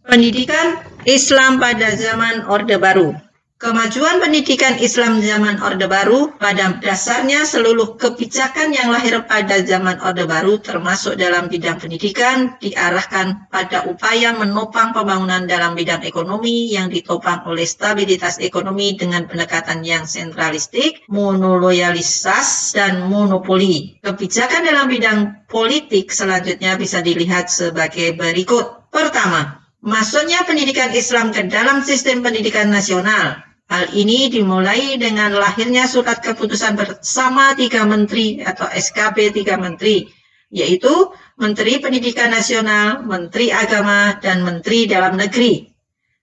Pendidikan Islam pada zaman Orde Baru. Kemajuan pendidikan Islam zaman Orde Baru pada dasarnya seluruh kebijakan yang lahir pada zaman Orde Baru termasuk dalam bidang pendidikan diarahkan pada upaya menopang pembangunan dalam bidang ekonomi yang ditopang oleh stabilitas ekonomi dengan pendekatan yang sentralistik, monoloyalisas, dan monopoli. Kebijakan dalam bidang politik selanjutnya bisa dilihat sebagai berikut. Pertama, masuknya pendidikan Islam ke dalam sistem pendidikan nasional. Hal ini dimulai dengan lahirnya surat keputusan bersama 3 menteri atau SKP 3 menteri, yaitu Menteri Pendidikan Nasional, Menteri Agama, dan Menteri Dalam Negeri.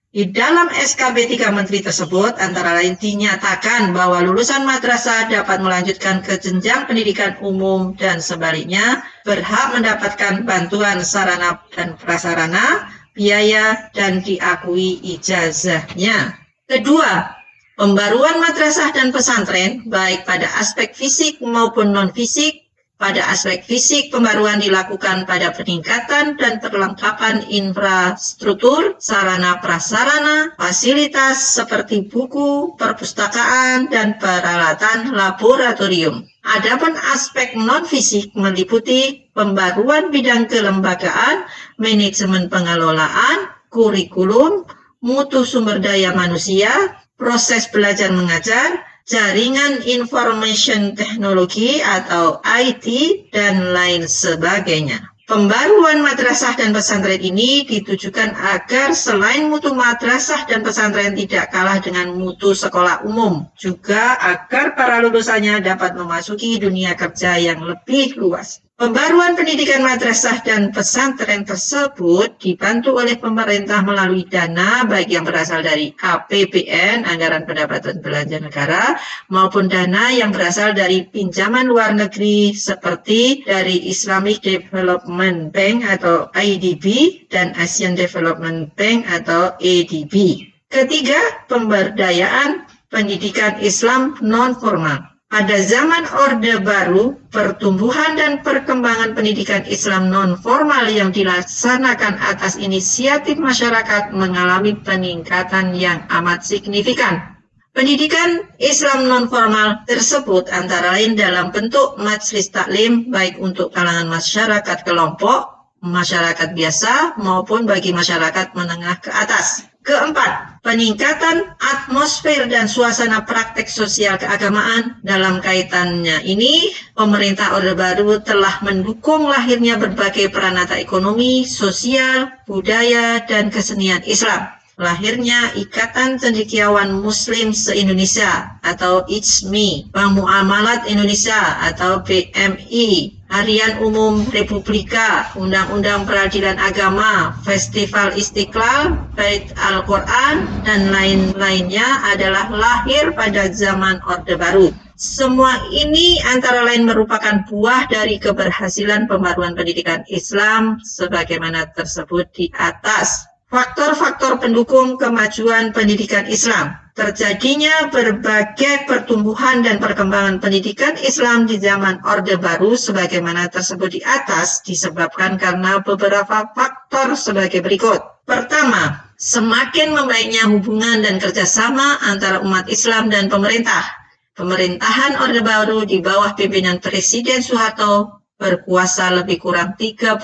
Di dalam SKP 3 menteri tersebut antara lain dinyatakan bahwa lulusan madrasah dapat melanjutkan ke jenjang pendidikan umum dan sebaliknya berhak mendapatkan bantuan sarana dan prasarana, biaya, dan diakui ijazahnya. Kedua, pembaruan madrasah dan pesantren baik pada aspek fisik maupun non-fisik. Pada aspek fisik, pembaruan dilakukan pada peningkatan dan perlengkapan infrastruktur, sarana prasarana, fasilitas seperti buku, perpustakaan, dan peralatan laboratorium. Adapun aspek non-fisik meliputi pembaruan bidang kelembagaan, manajemen pengelolaan, kurikulum, mutu sumber daya manusia, proses belajar mengajar, jaringan information teknologi atau IT, dan lain sebagainya. Pembaruan madrasah dan pesantren ini ditujukan agar selain mutu madrasah dan pesantren tidak kalah dengan mutu sekolah umum, juga agar para lulusannya dapat memasuki dunia kerja yang lebih luas. Pembaruan pendidikan madrasah dan pesantren tersebut dibantu oleh pemerintah melalui dana baik yang berasal dari APBN, Anggaran Pendapatan Belanja Negara, maupun dana yang berasal dari pinjaman luar negeri seperti dari Islamic Development Bank atau IDB dan Asian Development Bank atau ADB. Ketiga, pemberdayaan pendidikan Islam non-formal. Pada zaman Orde Baru, pertumbuhan dan perkembangan pendidikan Islam non-formal yang dilaksanakan atas inisiatif masyarakat mengalami peningkatan yang amat signifikan. Pendidikan Islam non-formal tersebut antara lain dalam bentuk majelis taklim baik untuk kalangan masyarakat kelompok, masyarakat biasa maupun bagi masyarakat menengah ke atas. Keempat, peningkatan atmosfer dan suasana praktek sosial keagamaan. Dalam kaitannya ini, pemerintah Orde Baru telah mendukung lahirnya berbagai peranata ekonomi, sosial, budaya, dan kesenian Islam. Lahirnya Ikatan Cendekiawan Muslim se-Indonesia atau ICMI, Bank Muamalat Indonesia atau BMI, Harian Umum Republika, Undang-Undang Peradilan Agama, Festival Istiqlal, Bait Al-Quran, dan lain-lainnya adalah lahir pada zaman Orde Baru. Semua ini antara lain merupakan buah dari keberhasilan pembaruan pendidikan Islam sebagaimana tersebut di atas. Faktor-faktor pendukung kemajuan pendidikan Islam. Terjadinya berbagai pertumbuhan dan perkembangan pendidikan Islam di zaman Orde Baru sebagaimana tersebut di atas disebabkan karena beberapa faktor sebagai berikut. Pertama, semakin membaiknya hubungan dan kerjasama antara umat Islam dan pemerintah. Pemerintahan Orde Baru di bawah pimpinan Presiden Soeharto berkuasa lebih kurang 32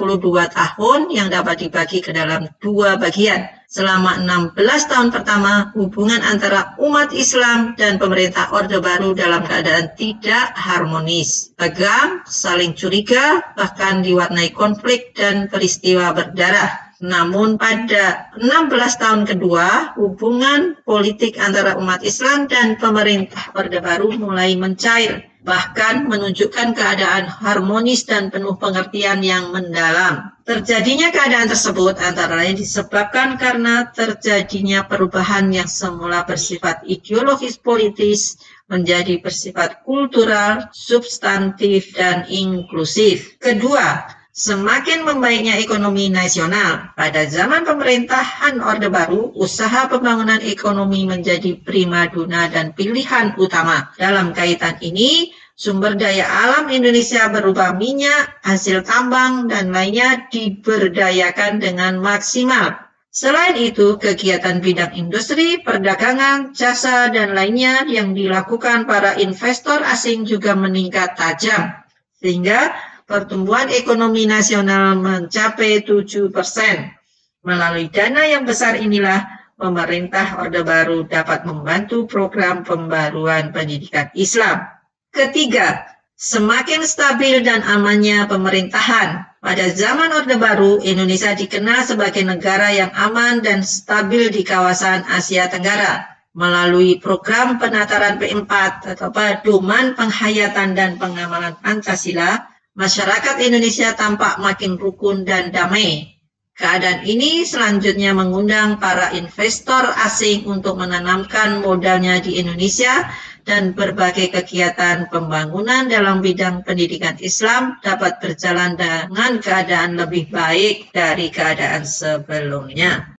tahun yang dapat dibagi ke dalam 2 bagian. Selama 16 tahun pertama, hubungan antara umat Islam dan pemerintah Orde Baru dalam keadaan tidak harmonis, tegang, saling curiga, bahkan diwarnai konflik dan peristiwa berdarah. Namun pada 16 tahun kedua, hubungan politik antara umat Islam dan pemerintah Orde Baru mulai mencair, bahkan menunjukkan keadaan harmonis dan penuh pengertian yang mendalam. Terjadinya keadaan tersebut antara lain disebabkan karena terjadinya perubahan yang semula bersifat ideologis politis menjadi bersifat kultural, substantif, dan inklusif. Kedua, semakin membaiknya ekonomi nasional. Pada zaman pemerintahan Orde Baru, usaha pembangunan ekonomi menjadi primadona dan pilihan utama. Dalam kaitan ini, sumber daya alam Indonesia berupa minyak, hasil tambang, dan lainnya diberdayakan dengan maksimal. Selain itu, kegiatan bidang industri, perdagangan, jasa, dan lainnya yang dilakukan para investor asing juga meningkat tajam, sehingga pertumbuhan ekonomi nasional mencapai 7%. Melalui dana yang besar inilah, pemerintah Orde Baru dapat membantu program pembaruan pendidikan Islam. Ketiga, semakin stabil dan amannya pemerintahan. Pada zaman Orde Baru, Indonesia dikenal sebagai negara yang aman dan stabil di kawasan Asia Tenggara. Melalui program penataran P4 atau Pedoman Penghayatan dan Pengamalan Pancasila, masyarakat Indonesia tampak makin rukun dan damai. Keadaan ini selanjutnya mengundang para investor asing untuk menanamkan modalnya di Indonesia, dan berbagai kegiatan pembangunan dalam bidang pendidikan Islam dapat berjalan dengan keadaan lebih baik dari keadaan sebelumnya.